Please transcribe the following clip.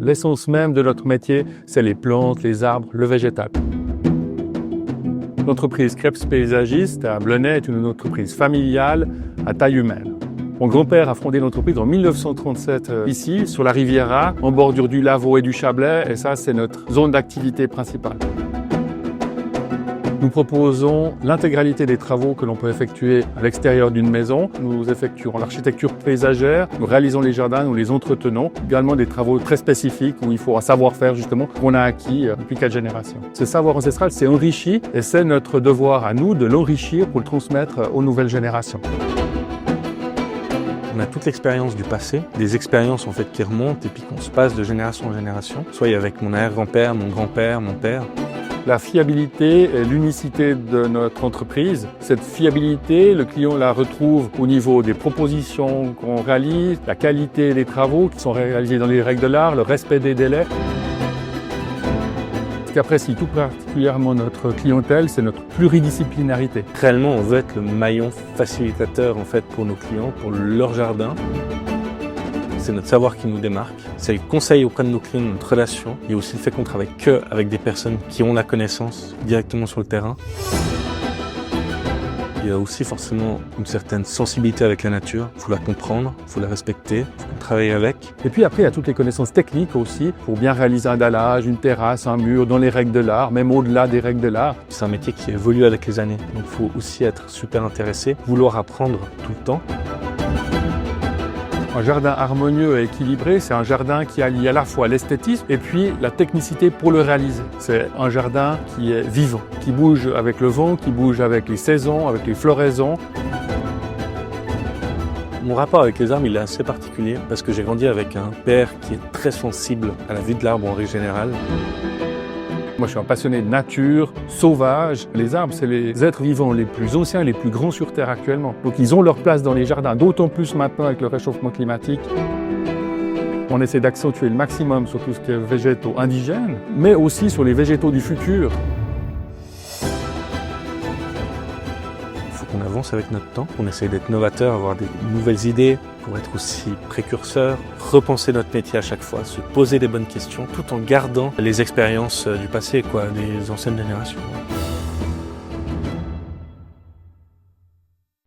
L'essence même de notre métier, c'est les plantes, les arbres, le végétal. L'entreprise Krebs Paysagiste à Blenay est une entreprise familiale à taille humaine. Mon grand-père a fondé l'entreprise en 1937 ici, sur la Riviera, en bordure du Lavaux et du Chablais, et ça, c'est notre zone d'activité principale. Nous proposons l'intégralité des travaux que l'on peut effectuer à l'extérieur d'une maison. Nous effectuons l'architecture paysagère, nous réalisons les jardins, nous les entretenons. Également des travaux très spécifiques où il faut un savoir-faire justement qu'on a acquis depuis 4 générations. Ce savoir ancestral s'est enrichi et c'est notre devoir à nous de l'enrichir pour le transmettre aux nouvelles générations. On a toute l'expérience du passé, des expériences en fait qui remontent et puis qu'on se passe de génération en génération, soit avec mon arrière-grand-père, mon grand-père, mon père. La fiabilité et l'unicité de notre entreprise. Cette fiabilité, le client la retrouve au niveau des propositions qu'on réalise, la qualité des travaux qui sont réalisés dans les règles de l'art, le respect des délais. Ce qu'apprécie tout particulièrement notre clientèle, c'est notre pluridisciplinarité. Réellement, on veut être le maillon facilitateur en fait pour nos clients, pour leur jardin. C'est notre savoir qui nous démarque, c'est le conseil auprès de nos clients, notre relation, et aussi le fait qu'on travaille qu'avec des personnes qui ont la connaissance directement sur le terrain. Il y a aussi forcément une certaine sensibilité avec la nature, il faut la comprendre, il faut la respecter, il faut travailler avec. Et puis après, il y a toutes les connaissances techniques aussi, pour bien réaliser un dallage, une terrasse, un mur, dans les règles de l'art, même au-delà des règles de l'art. C'est un métier qui évolue avec les années, donc il faut aussi être super intéressé, vouloir apprendre tout le temps. Un jardin harmonieux et équilibré, c'est un jardin qui allie à la fois l'esthétisme et puis la technicité pour le réaliser. C'est un jardin qui est vivant, qui bouge avec le vent, qui bouge avec les saisons, avec les floraisons. Mon rapport avec les arbres, il est assez particulier parce que j'ai grandi avec un père qui est très sensible à la vie de l'arbre en règle générale. Moi, je suis un passionné de nature, sauvage. Les arbres, c'est les êtres vivants les plus anciens et les plus grands sur Terre actuellement. Donc, ils ont leur place dans les jardins, d'autant plus maintenant avec le réchauffement climatique. On essaie d'accentuer le maximum sur tout ce qui est végétaux indigènes, mais aussi sur les végétaux du futur. Il faut qu'on avance avec notre temps, qu'on essaye d'être novateur, avoir des nouvelles idées, pour être aussi précurseur, repenser notre métier à chaque fois, se poser des bonnes questions, tout en gardant les expériences du passé, des anciennes générations.